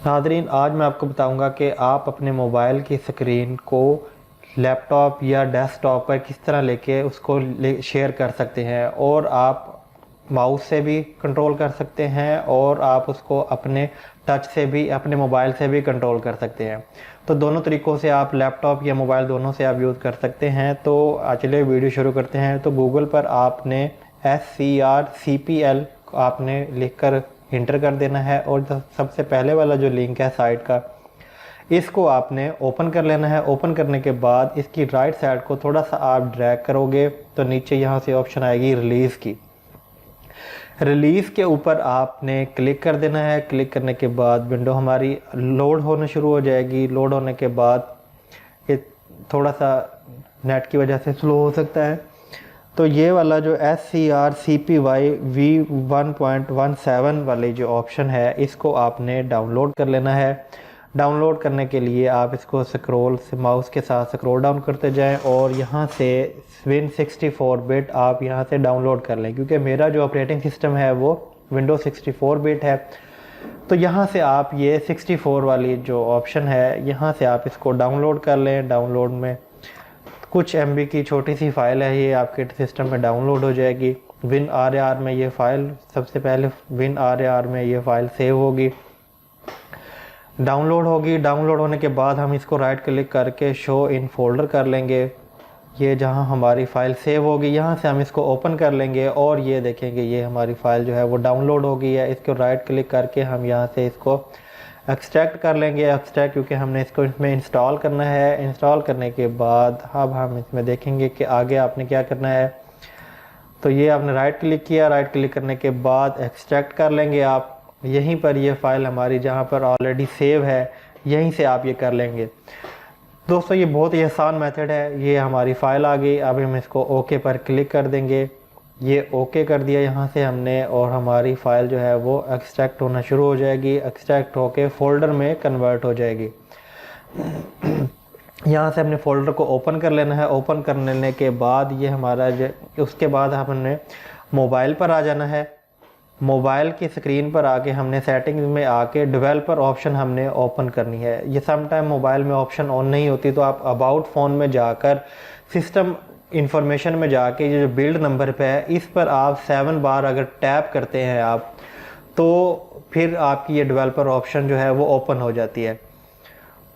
नाज़रीन, आज मैं आपको बताऊंगा कि आप अपने मोबाइल की स्क्रीन को लैपटॉप या डेस्कटॉप पर किस तरह लेके उसको शेयर कर सकते हैं, और आप माउस से भी कंट्रोल कर सकते हैं और आप उसको अपने टच से भी, अपने मोबाइल से भी कंट्रोल कर सकते हैं। तो दोनों तरीक़ों से आप लैपटॉप या मोबाइल दोनों से आप यूज़ कर सकते हैं। तो चलिए वीडियो शुरू करते हैं। तो गूगल पर आपने SCRCPL आपने लिखकर इंटर कर देना है, और सबसे पहले वाला जो लिंक है साइट का, इसको आपने ओपन कर लेना है। ओपन करने के बाद इसकी राइट साइड को थोड़ा सा आप ड्रैग करोगे तो नीचे यहाँ से ऑप्शन आएगी रिलीज़ की। रिलीज़ के ऊपर आपने क्लिक कर देना है। क्लिक करने के बाद विंडो हमारी लोड होना शुरू हो जाएगी। लोड होने के बाद ये थोड़ा सा नेट की वजह से स्लो हो सकता है। तो ये वाला जो SCRCPY V1.17 वाली जो ऑप्शन है, इसको आपने डाउनलोड कर लेना है। डाउनलोड करने के लिए आप इसको स्क्रॉल से माउस के साथ स्क्रॉल डाउन करते जाएं और यहाँ से Win64 बिट आप यहाँ से डाउनलोड कर लें, क्योंकि मेरा जो ऑपरेटिंग सिस्टम है वो Windows 64 बिट है। तो यहाँ से आप ये 64 वाली जो ऑप्शन है, यहाँ से आप इसको डाउनलोड कर लें। डाउनलोड में कुछ MB की छोटी सी फाइल है, ये आपके सिस्टम में डाउनलोड हो जाएगी। WinRAR में ये फ़ाइल, सबसे पहले WinRAR में ये फ़ाइल सेव होगी, डाउनलोड होगी। डाउनलोड होने के बाद हम इसको राइट क्लिक करके शो इन फोल्डर कर लेंगे। ये जहां हमारी फ़ाइल सेव होगी, यहाँ से हम इसको ओपन कर लेंगे और ये देखेंगे ये हमारी फ़ाइल जो है वो डाउनलोड हो गई है। इसको राइट क्लिक करके हम यहाँ से इसको एक्सट्रैक्ट कर लेंगे। एक्सट्रैक्ट क्योंकि हमने इसको इसमें इंस्टॉल करना है। इंस्टॉल करने के बाद अब हम इसमें देखेंगे कि आगे आपने क्या करना है। तो ये आपने राइट क्लिक किया। राइट क्लिक करने के बाद एक्सट्रैक्ट कर लेंगे आप। यहीं पर ये फ़ाइल हमारी जहाँ पर ऑलरेडी सेव है, यहीं से आप ये कर लेंगे। दोस्तों, ये बहुत ही आसान मेथड है। ये हमारी फ़ाइल आ गई। अब हम इसको ओके पर क्लिक कर देंगे। ये ओके कर दिया यहाँ से हमने, और हमारी फ़ाइल जो है वो एक्सट्रैक्ट होना शुरू हो जाएगी। एक्सट्रैक्ट होके फ़ोल्डर में कन्वर्ट हो जाएगी। यहाँ से अपने फ़ोल्डर को ओपन कर लेना है। ओपन कर लेने के बाद ये हमारा उसके बाद हमने मोबाइल पर आ जाना है। मोबाइल की स्क्रीन पर आके हमने सेटिंग्स में आके डेवलपर ऑप्शन हमने ओपन करनी है। ये समटाइम मोबाइल में ऑप्शन ऑन नहीं होती, तो आप अबाउट फ़ोन में जाकर सिस्टम इंफॉर्मेशन में जाके ये जो बिल्ड नंबर पे है, इस पर आप 7 बार अगर टैप करते हैं आप, तो फिर आपकी ये डेवलपर ऑप्शन जो है वो ओपन हो जाती है।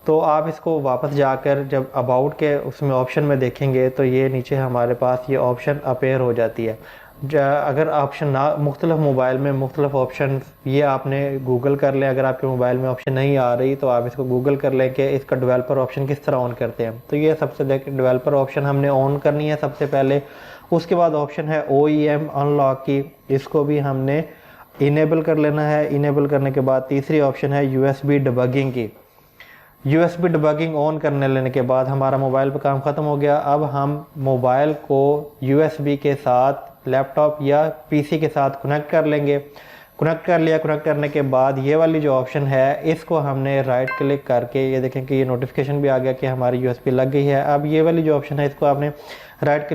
तो आप इसको वापस जाकर जब अबाउट के उसमें ऑप्शन में देखेंगे तो ये नीचे हमारे पास ये ऑप्शन अपेयर हो जाती है। अगर ऑप्शन ना, मुख्तलिफ मोबाइल में मुख्तलिफ ऑप्शन ये आपने गूगल कर लें। अगर आपके मोबाइल में ऑप्शन नहीं आ रही तो आप इसको गूगल कर लें कि इसका डेवलपर ऑप्शन किस तरह ऑन करते हैं। तो ये सबसे डेवलपर ऑप्शन हमने ऑन करनी है सबसे पहले। उसके बाद ऑप्शन है OEM अनलॉक की, इसको भी हमने इनेबल कर लेना है। इनेबल करने के बाद तीसरी ऑप्शन है USB डिबगिंग की। USB डिबगिंग ऑन करने लेने के बाद हमारा मोबाइल पर काम ख़त्म हो गया। अब हम मोबाइल को USB के साथ लैपटॉप या PC के साथ कनेक्ट कर लेंगे। कनेक्ट कर लिया। कनेक्ट करने के बाद ये वाली जो ऑप्शन है, इसको हमने राइट क्लिक करके, ये देखें कि ये नोटिफिकेशन भी आ गया कि हमारी USB लग गई है। अब ये वाली जो ऑप्शन है, इसको आपने राइट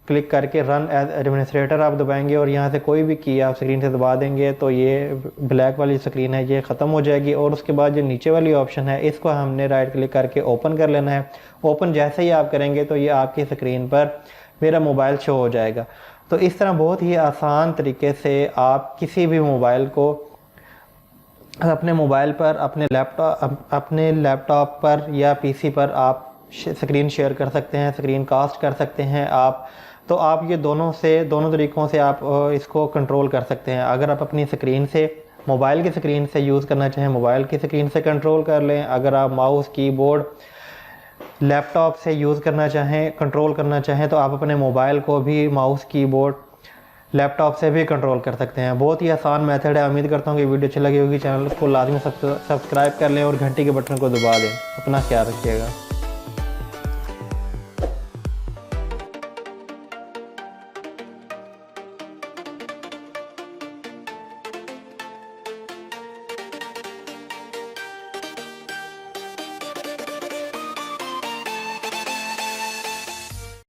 क्लिक करके रन एज एडमिनिस्ट्रेटर आप दबाएंगे, और यहाँ से कोई भी की आप स्क्रीन से दबा देंगे तो ये ब्लैक वाली स्क्रीन है ये ख़त्म हो जाएगी। और उसके बाद जो नीचे वाली ऑप्शन है, इसको हमने राइट क्लिक करके ओपन कर लेना है। ओपन जैसे ही आप करेंगे तो ये आपकी स्क्रीन पर मेरा मोबाइल शो हो जाएगा। तो इस तरह बहुत ही आसान तरीके से आप किसी भी मोबाइल को अपने मोबाइल पर, अपने लैपटॉप पर या PC पर आप स्क्रीन शेयर कर सकते हैं, स्क्रीन कास्ट कर सकते हैं आप। तो आप ये दोनों तरीक़ों से आप इसको कंट्रोल कर सकते हैं। अगर आप अपनी स्क्रीन से, मोबाइल की स्क्रीन से यूज़ करना चाहें, मोबाइल की स्क्रीन से कंट्रोल कर लें। अगर आप माउस, कीबोर्ड, लैपटॉप से यूज़ करना चाहें, कंट्रोल करना चाहें, तो आप अपने मोबाइल को भी माउस, कीबोर्ड, लैपटॉप से भी कंट्रोल कर सकते हैं। बहुत ही आसान मेथड है। उम्मीद करता हूँ कि वीडियो अच्छी लगी होगी। चैनल को लाजमी सब्सक्राइब कर लें और घंटी के बटन को दबा दें। अपना ख्याल रखिएगा।